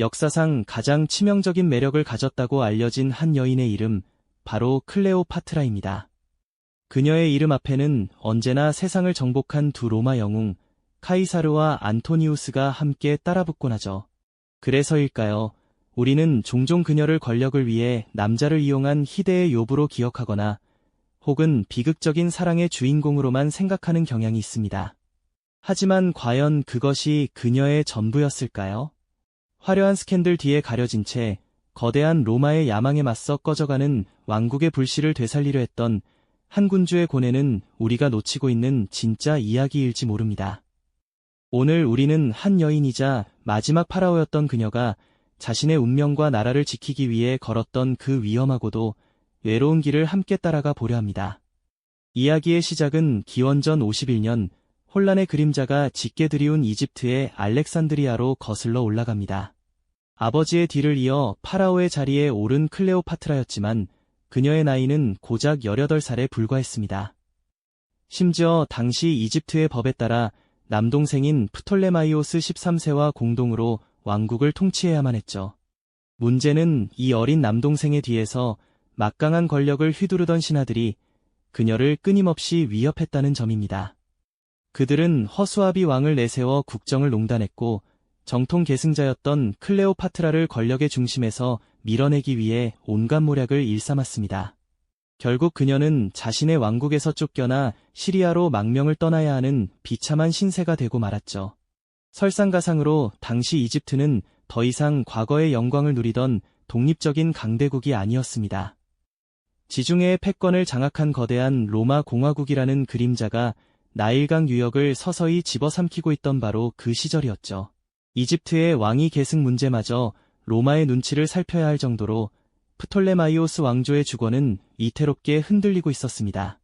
역사상 가장 치명적인 매력을 가졌다고 알려진 한 여인의 이름, 바로 클레오파트라입니다. 그녀의 이름 앞에는 언제나 세상을 정복한 두 로마 영웅, 카이사르와 안토니우스가 함께 따라붙곤 하죠. 그래서일까요? 우리는 종종 그녀를 권력을 위해 남자를 이용한 희대의 요부로 기억하거나 혹은 비극적인 사랑의 주인공으로만 생각하는 경향이 있습니다. 하지만 과연 그것이 그녀의 전부였을까요? 화려한 스캔들 뒤에 가려진 채 거대한 로마의 야망에 맞서 꺼져가는 왕국의 불씨를 되살리려 했던 한 군주의 고뇌는 우리가 놓치고 있는 진짜 이야기일지 모릅니다. 오늘 우리는 한 여인이자 마지막 파라오였던 그녀가 자신의 운명과 나라를 지키기 위해 걸었던 그 위험하고도 외로운 길을 함께 따라가 보려 합니다. 이야기의 시작은 기원전 51년 혼란의 그림자가 짙게 들이운 이집트의 알렉산드리아로 거슬러 올라갑니다. 아버지의 뒤를 이어 파라오의 자리에 오른 클레오파트라였지만 그녀의 나이는 고작 18살에 불과했습니다. 심지어 당시 이집트의 법에 따라 남동생인 프톨레마이오스 13세와 공동으로 왕국을 통치해야만 했죠. 문제는 이 어린 남동생의 뒤에서 막강한 권력을 휘두르던 신하들이 그녀를 끊임없이 위협했다는 점입니다. 그들은 허수아비 왕을 내세워 국정을 농단했고 정통 계승자였던 클레오파트라를 권력의 중심에서 밀어내기 위해 온갖 모략을 일삼았습니다. 결국 그녀는 자신의 왕국에서 쫓겨나 시리아로 망명을 떠나야 하는 비참한 신세가 되고 말았죠. 설상가상으로 당시 이집트는 더 이상 과거의 영광을 누리던 독립적인 강대국이 아니었습니다. 지중해의 패권을 장악한 거대한 로마 공화국이라는 그림자가 나일강 유역을 서서히 집어삼키고 있던 바로 그 시절이었죠. 이집트의 왕위 계승 문제마저 로마의 눈치를 살펴야 할 정도로 프톨레마이오스 왕조의 주권은 위태롭게 흔들리고 있었습니다.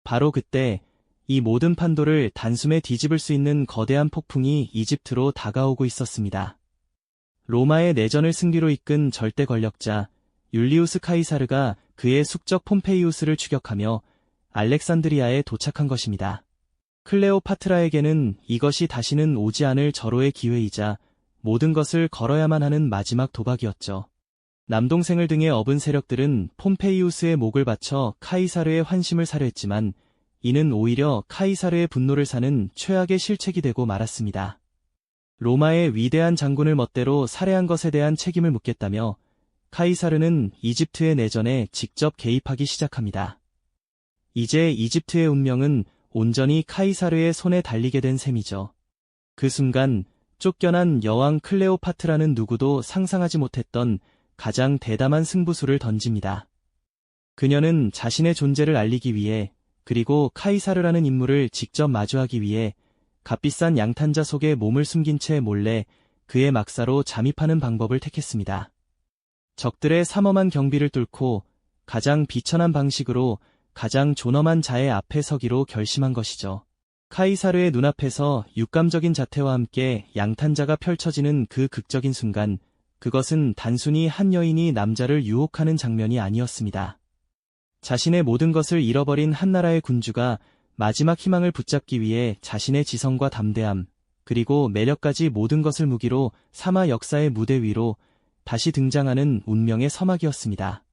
바로 그때 이 모든 판도를 단숨에 뒤집을 수 있는 거대한 폭풍이 이집트로 다가오고 있었습니다. 로마의 내전을 승리로 이끈 절대 권력자 율리우스 카이사르가 그의 숙적 폼페이우스를 추격하며 알렉산드리아에 도착한 것입니다. 클레오파트라에게는 이것이 다시는 오지 않을 절호의 기회이자 모든 것을 걸어야만 하는 마지막 도박이었죠. 남동생을 등에 업은 세력들은 폼페이우스의 목을 바쳐 카이사르의 환심을 사려 했지만 이는 오히려 카이사르의 분노를 사는 최악의 실책이 되고 말았습니다. 로마의 위대한 장군을 멋대로 살해한 것에 대한 책임을 묻겠다며 카이사르는 이집트의 내전에 직접 개입하기 시작합니다. 이제 이집트의 운명은 온전히 카이사르의 손에 달리게 된 셈이죠. 그 순간 쫓겨난 여왕 클레오파트라는 누구도 상상하지 못했던 가장 대담한 승부수를 던집니다. 그녀는 자신의 존재를 알리기 위해 그리고 카이사르라는 인물을 직접 마주하기 위해 값비싼 양탄자 속에 몸을 숨긴 채 몰래 그의 막사로 잠입하는 방법을 택했습니다. 적들의 삼엄한 경비를 뚫고 가장 비천한 방식으로 가장 존엄한 자의 앞에 서기로 결심한 것이죠. 카이사르의 눈앞에서 육감적인 자태와 함께 양탄자가 펼쳐지는 그 극적인 순간, 그것은 단순히 한 여인이 남자를 유혹하는 장면이 아니었습니다. 자신의 모든 것을 잃어버린 한 나라의 군주가 마지막 희망을 붙잡기 위해 자신의 지성과 담대함, 그리고 매력까지 모든 것을 무기로 삼아 역사의 무대 위로 다시 등장하는 운명의 서막이었습니다.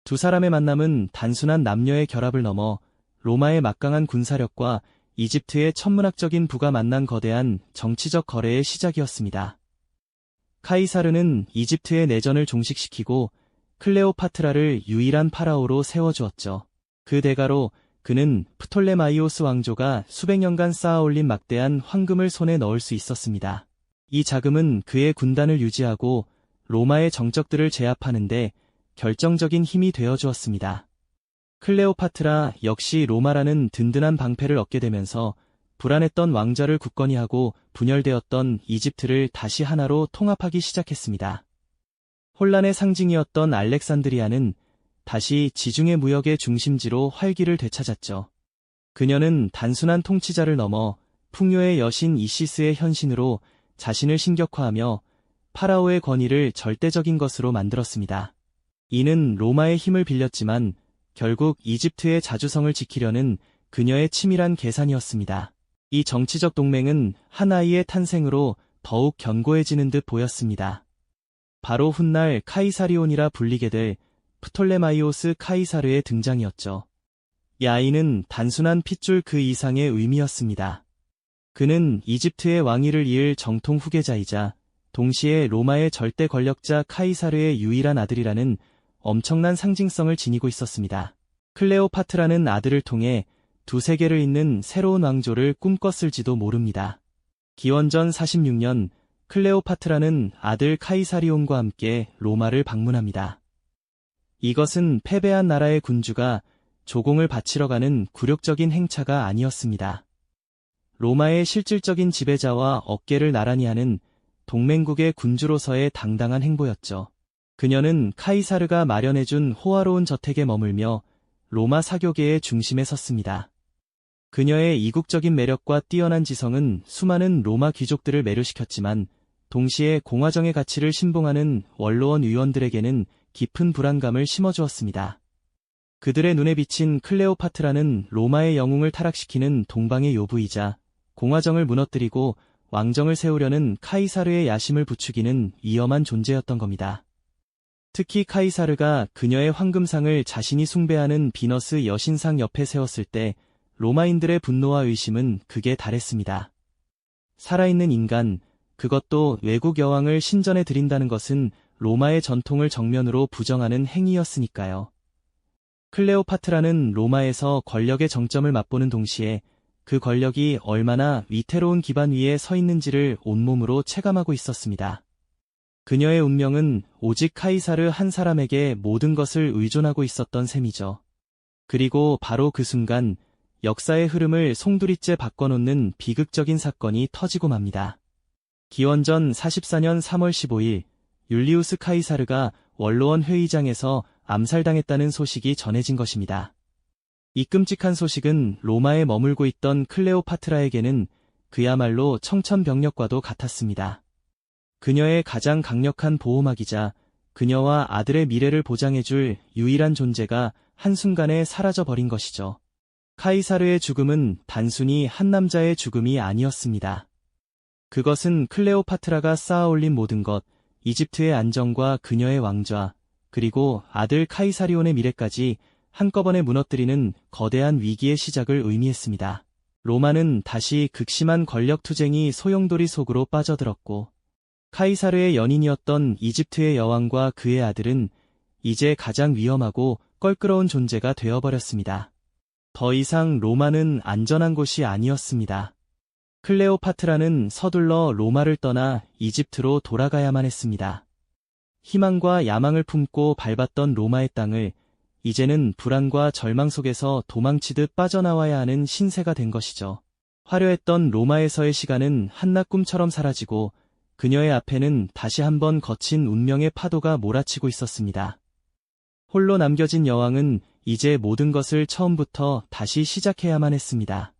두 사람의 만남은 단순한 남녀의 결합을 넘어 로마의 막강한 군사력과 이집트의 천문학적인 부가 만난 거대한 정치적 거래의 시작이었습니다. 카이사르는 이집트의 내전을 종식시키고 클레오파트라를 유일한 파라오로 세워주었죠. 그 대가로 그는 프톨레마이오스 왕조가 수백 년간 쌓아올린 막대한 황금을 손에 넣을 수 있었습니다. 이 자금은 그의 군단을 유지하고 로마의 정적들을 제압하는데 결정적인 힘이 되어주었습니다. 클레오파트라 역시 로마라는 든든한 방패를 얻게 되면서 불안했던 왕좌를 굳건히 하고 분열되었던 이집트를 다시 하나로 통합하기 시작했습니다. 혼란의 상징이었던 알렉산드리아는 다시 지중해 무역의 중심지로 활기를 되찾았죠. 그녀는 단순한 통치자를 넘어 풍요의 여신 이시스의 현신으로 자신을 신격화하며 파라오의 권위를 절대적인 것으로 만들었습니다. 이는 로마의 힘을 빌렸지만 결국 이집트의 자주성을 지키려는 그녀의 치밀한 계산이었습니다. 이 정치적 동맹은 한 아이의 탄생으로 더욱 견고해지는 듯 보였습니다. 바로 훗날 카이사리온이라 불리게 될 프톨레마이오스 카이사르의 등장이었죠. 이 아이는 단순한 핏줄 그 이상의 의미였습니다. 그는 이집트의 왕위를 이을 정통 후계자이자 동시에 로마의 절대 권력자 카이사르의 유일한 아들이라는 엄청난 상징성을 지니고 있었습니다. 클레오파트라는 아들을 통해 두 세계를 잇는 새로운 왕조를 꿈꿨을지도 모릅니다. 기원전 46년 클레오파트라는 아들 카이사리온과 함께 로마를 방문합니다. 이것은 패배한 나라의 군주가 조공을 바치러 가는 굴욕적인 행차가 아니었습니다. 로마의 실질적인 지배자와 어깨를 나란히 하는 동맹국의 군주로서의 당당한 행보였죠. 그녀는 카이사르가 마련해준 호화로운 저택에 머물며 로마 사교계의 중심에 섰습니다. 그녀의 이국적인 매력과 뛰어난 지성은 수많은 로마 귀족들을 매료시켰지만 동시에 공화정의 가치를 신봉하는 원로원 의원들에게는 깊은 불안감을 심어주었습니다. 그들의 눈에 비친 클레오파트라는 로마의 영웅을 타락시키는 동방의 요부이자 공화정을 무너뜨리고 왕정을 세우려는 카이사르의 야심을 부추기는 위험한 존재였던 겁니다. 특히 카이사르가 그녀의 황금상을 자신이 숭배하는 비너스 여신상 옆에 세웠을 때 로마인들의 분노와 의심은 극에 달했습니다. 살아있는 인간, 그것도 외국 여왕을 신전에 드린다는 것은 로마의 전통을 정면으로 부정하는 행위였으니까요. 클레오파트라는 로마에서 권력의 정점을 맛보는 동시에 그 권력이 얼마나 위태로운 기반 위에 서 있는지를 온몸으로 체감하고 있었습니다. 그녀의 운명은 오직 카이사르 한 사람에게 모든 것을 의존하고 있었던 셈이죠. 그리고 바로 그 순간 역사의 흐름을 송두리째 바꿔놓는 비극적인 사건이 터지고 맙니다. 기원전 44년 3월 15일 율리우스 카이사르가 원로원 회의장에서 암살당했다는 소식이 전해진 것입니다. 이 끔찍한 소식은 로마에 머물고 있던 클레오파트라에게는 그야말로 청천벽력과도 같았습니다. 그녀의 가장 강력한 보호막이자 그녀와 아들의 미래를 보장해줄 유일한 존재가 한순간에 사라져버린 것이죠. 카이사르의 죽음은 단순히 한 남자의 죽음이 아니었습니다. 그것은 클레오파트라가 쌓아올린 모든 것, 이집트의 안정과 그녀의 왕좌, 그리고 아들 카이사리온의 미래까지 한꺼번에 무너뜨리는 거대한 위기의 시작을 의미했습니다. 로마는 다시 극심한 권력투쟁이 소용돌이 속으로 빠져들었고 카이사르의 연인이었던 이집트의 여왕과 그의 아들은 이제 가장 위험하고 껄끄러운 존재가 되어버렸습니다. 더 이상 로마는 안전한 곳이 아니었습니다. 클레오파트라는 서둘러 로마를 떠나 이집트로 돌아가야만 했습니다. 희망과 야망을 품고 밟았던 로마의 땅을 이제는 불안과 절망 속에서 도망치듯 빠져나와야 하는 신세가 된 것이죠. 화려했던 로마에서의 시간은 한낮 꿈처럼 사라지고 그녀의 앞에는 다시 한번 거친 운명의 파도가 몰아치고 있었습니다. 홀로 남겨진 여왕은 이제 모든 것을 처음부터 다시 시작해야만 했습니다.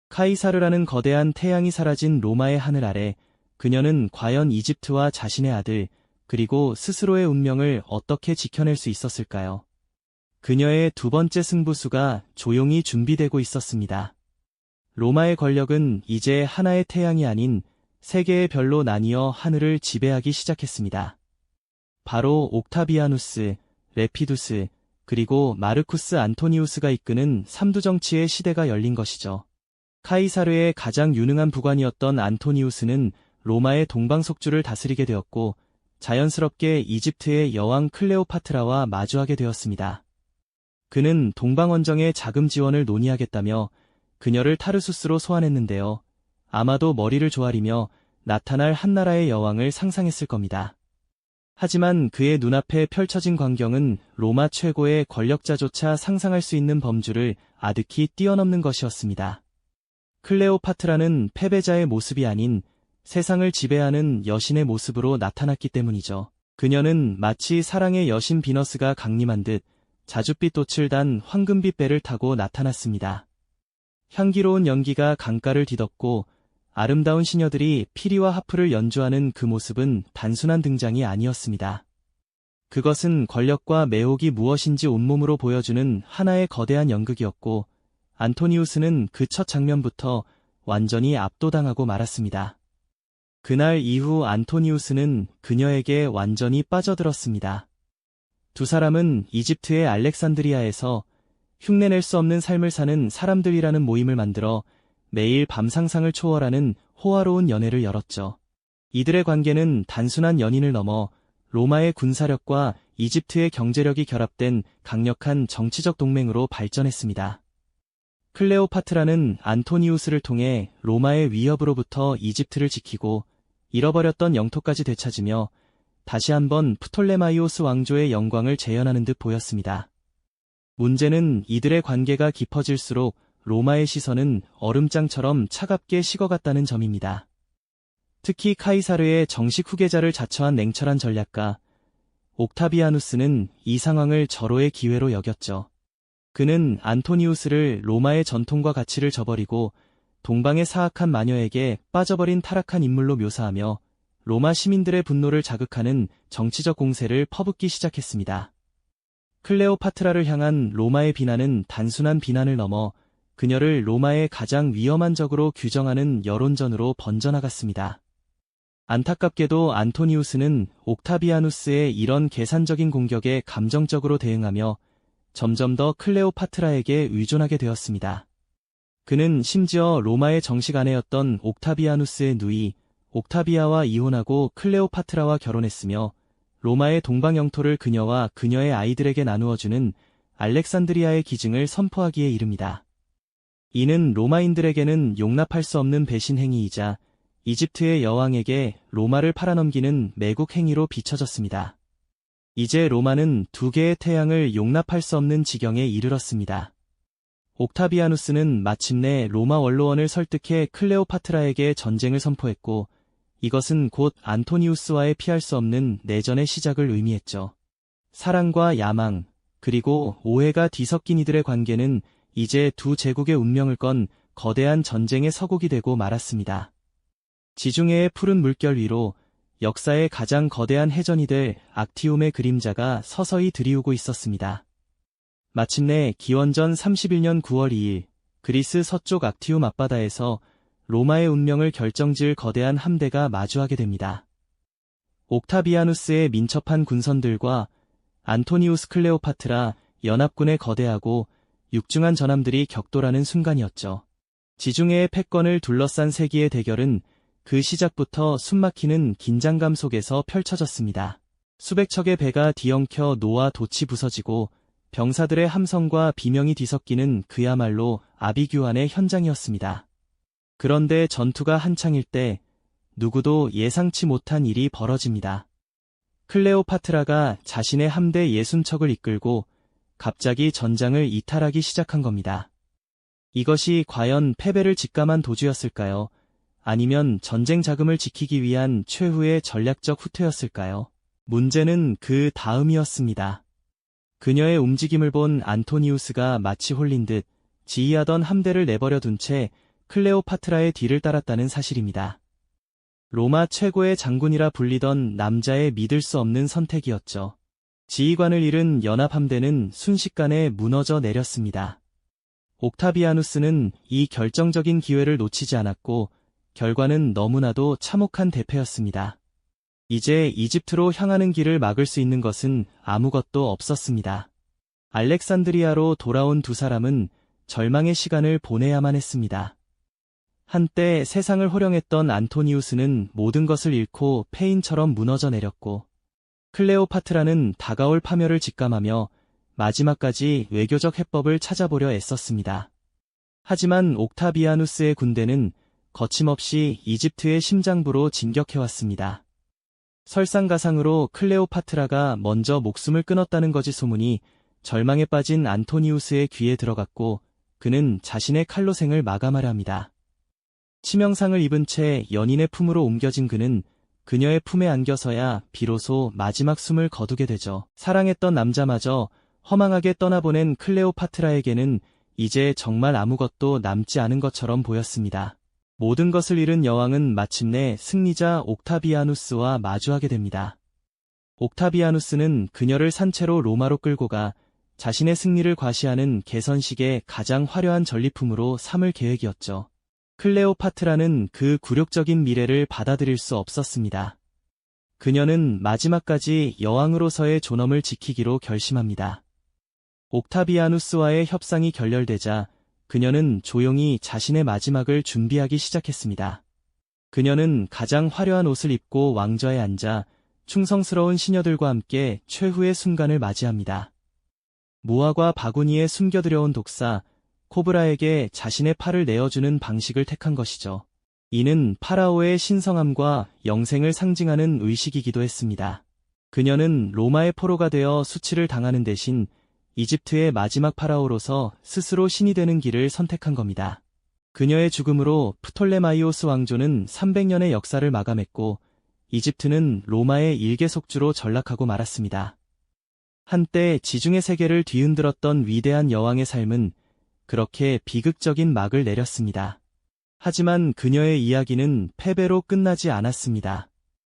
카이사르라는 거대한 태양이 사라진 로마의 하늘 아래 그녀는 과연 이집트와 자신의 아들 그리고 스스로의 운명을 어떻게 지켜낼 수 있었을까요? 그녀의 두 번째 승부수가 조용히 준비되고 있었습니다. 로마의 권력은 이제 하나의 태양이 아닌 세 개의 별로 나뉘어 하늘을 지배하기 시작했습니다. 바로 옥타비아누스, 레피두스, 그리고 마르쿠스 안토니우스가 이끄는 삼두정치의 시대가 열린 것이죠. 카이사르의 가장 유능한 부관이었던 안토니우스는 로마의 동방속주를 다스리게 되었고 자연스럽게 이집트의 여왕 클레오파트라와 마주하게 되었습니다. 그는 동방원정의 자금 지원을 논의하겠다며 그녀를 타르수스로 소환했는데요. 아마도 머리를 조아리며 나타날 한나라의 여왕을 상상했을 겁니다. 하지만 그의 눈앞에 펼쳐진 광경은 로마 최고의 권력자조차 상상할 수 있는 범주를 아득히 뛰어넘는 것이었습니다. 클레오파트라는 패배자의 모습이 아닌 세상을 지배하는 여신의 모습으로 나타났기 때문이죠. 그녀는 마치 사랑의 여신 비너스가 강림한 듯 자줏빛 돛을 단 황금빛 배를 타고 나타났습니다. 향기로운 연기가 강가를 뒤덮고 아름다운 시녀들이 피리와 하프를 연주하는 그 모습은 단순한 등장이 아니었습니다. 그것은 권력과 매혹이 무엇인지 온몸으로 보여주는 하나의 거대한 연극이었고 안토니우스는 그 첫 장면부터 완전히 압도당하고 말았습니다. 그날 이후 안토니우스는 그녀에게 완전히 빠져들었습니다. 두 사람은 이집트의 알렉산드리아에서 흉내낼 수 없는 삶을 사는 사람들이라는 모임을 만들어 매일 밤 상상을 초월하는 호화로운 연애를 열었죠. 이들의 관계는 단순한 연인을 넘어 로마의 군사력과 이집트의 경제력이 결합된 강력한 정치적 동맹으로 발전했습니다. 클레오파트라는 안토니우스를 통해 로마의 위협으로부터 이집트를 지키고 잃어버렸던 영토까지 되찾으며 다시 한번 프톨레마이오스 왕조의 영광을 재현하는 듯 보였습니다. 문제는 이들의 관계가 깊어질수록 로마의 시선은 얼음장처럼 차갑게 식어갔다는 점입니다. 특히 카이사르의 정식 후계자를 자처한 냉철한 전략가 옥타비아누스는 이 상황을 절호의 기회로 여겼죠. 그는 안토니우스를 로마의 전통과 가치를 저버리고 동방의 사악한 마녀에게 빠져버린 타락한 인물로 묘사하며 로마 시민들의 분노를 자극하는 정치적 공세를 퍼붓기 시작했습니다. 클레오파트라를 향한 로마의 비난은 단순한 비난을 넘어 그녀를 로마의 가장 위험한 적으로 규정하는 여론전으로 번져나갔습니다. 안타깝게도 안토니우스는 옥타비아누스의 이런 계산적인 공격에 감정적으로 대응하며 점점 더 클레오파트라에게 의존하게 되었습니다. 그는 심지어 로마의 정식 아내였던 옥타비아누스의 누이 옥타비아와 이혼하고 클레오파트라와 결혼했으며 로마의 동방 영토를 그녀와 그녀의 아이들에게 나누어주는 알렉산드리아의 기증을 선포하기에 이릅니다. 이는 로마인들에게는 용납할 수 없는 배신 행위이자 이집트의 여왕에게 로마를 팔아넘기는 매국 행위로 비춰졌습니다. 이제 로마는 두 개의 태양을 용납할 수 없는 지경에 이르렀습니다. 옥타비아누스는 마침내 로마 원로원을 설득해 클레오파트라에게 전쟁을 선포했고 이것은 곧 안토니우스와의 피할 수 없는 내전의 시작을 의미했죠. 사랑과 야망, 그리고 오해가 뒤섞인 이들의 관계는 이제 두 제국의 운명을 건 거대한 전쟁의 서곡이 되고 말았습니다. 지중해의 푸른 물결 위로 역사의 가장 거대한 해전이 될 악티움의 그림자가 서서히 들이우고 있었습니다. 마침내 기원전 31년 9월 2일 그리스 서쪽 악티움 앞바다에서 로마의 운명을 결정지을 거대한 함대가 마주하게 됩니다. 옥타비아누스의 민첩한 군선들과 안토니우스 클레오파트라 연합군의 거대하고 육중한 전함들이 격돌하는 순간이었죠. 지중해의 패권을 둘러싼 세기의 대결은 그 시작부터 숨막히는 긴장감 속에서 펼쳐졌습니다. 수백 척의 배가 뒤엉켜 노아 돛이 부서지고 병사들의 함성과 비명이 뒤섞이는 그야말로 아비규환의 현장이었습니다. 그런데 전투가 한창일 때 누구도 예상치 못한 일이 벌어집니다. 클레오파트라가 자신의 함대 60척을 이끌고 갑자기 전장을 이탈하기 시작한 겁니다. 이것이 과연 패배를 직감한 도주였을까요? 아니면 전쟁 자금을 지키기 위한 최후의 전략적 후퇴였을까요? 문제는 그 다음이었습니다. 그녀의 움직임을 본 안토니우스가 마치 홀린 듯 지휘하던 함대를 내버려 둔 채 클레오파트라의 뒤를 따랐다는 사실입니다. 로마 최고의 장군이라 불리던 남자의 믿을 수 없는 선택이었죠. 지휘관을 잃은 연합함대는 순식간에 무너져 내렸습니다. 옥타비아누스는 이 결정적인 기회를 놓치지 않았고 결과는 너무나도 참혹한 대패였습니다. 이제 이집트로 향하는 길을 막을 수 있는 것은 아무것도 없었습니다. 알렉산드리아로 돌아온 두 사람은 절망의 시간을 보내야만 했습니다. 한때 세상을 호령했던 안토니우스는 모든 것을 잃고 폐인처럼 무너져 내렸고 클레오파트라는 다가올 파멸을 직감하며 마지막까지 외교적 해법을 찾아보려 애썼습니다. 하지만 옥타비아누스의 군대는 거침없이 이집트의 심장부로 진격해왔습니다. 설상가상으로 클레오파트라가 먼저 목숨을 끊었다는 거짓 소문이 절망에 빠진 안토니우스의 귀에 들어갔고 그는 자신의 칼로 생을 마감하려 합니다. 치명상을 입은 채 연인의 품으로 옮겨진 그는 그녀의 품에 안겨서야 비로소 마지막 숨을 거두게 되죠. 사랑했던 남자마저 허망하게 떠나보낸 클레오파트라에게는 이제 정말 아무것도 남지 않은 것처럼 보였습니다. 모든 것을 잃은 여왕은 마침내 승리자 옥타비아누스와 마주하게 됩니다. 옥타비아누스는 그녀를 산채로 로마로 끌고 가 자신의 승리를 과시하는 개선식의 가장 화려한 전리품으로 삼을 계획이었죠. 클레오파트라는 그 굴욕적인 미래를 받아들일 수 없었습니다. 그녀는 마지막까지 여왕으로서의 존엄을 지키기로 결심합니다. 옥타비아누스와의 협상이 결렬되자 그녀는 조용히 자신의 마지막을 준비하기 시작했습니다. 그녀는 가장 화려한 옷을 입고 왕좌에 앉아 충성스러운 시녀들과 함께 최후의 순간을 맞이합니다. 무화과 바구니에 숨겨들여온 독사, 코브라에게 자신의 팔을 내어주는 방식을 택한 것이죠. 이는 파라오의 신성함과 영생을 상징하는 의식이기도 했습니다. 그녀는 로마의 포로가 되어 수치를 당하는 대신 이집트의 마지막 파라오로서 스스로 신이 되는 길을 선택한 겁니다. 그녀의 죽음으로 프톨레마이오스 왕조는 300년의 역사를 마감했고 이집트는 로마의 일개속주로 전락하고 말았습니다. 한때 지중해 세계를 뒤흔들었던 위대한 여왕의 삶은 그렇게 비극적인 막을 내렸습니다. 하지만 그녀의 이야기는 패배로 끝나지 않았습니다.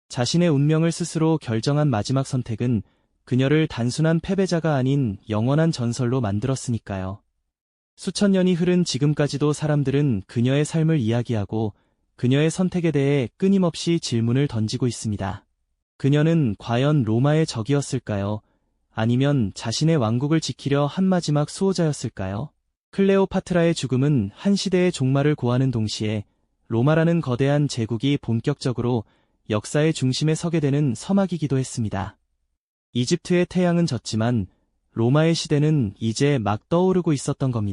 자신의 운명을 스스로 결정한 마지막 선택은 그녀를 단순한 패배자가 아닌 영원한 전설로 만들었으니까요. 수천 년이 흐른 지금까지도 사람들은 그녀의 삶을 이야기하고 그녀의 선택에 대해 끊임없이 질문을 던지고 있습니다. 그녀는 과연 로마의 적이었을까요? 아니면 자신의 왕국을 지키려 한 마지막 수호자였을까요? 클레오파트라의 죽음은 한 시대의 종말을 고하는 동시에 로마라는 거대한 제국이 본격적으로 역사의 중심에 서게 되는 서막이기도 했습니다. 이집트의 태양은 졌지만 로마의 시대는 이제 막 떠오르고 있었던 겁니다.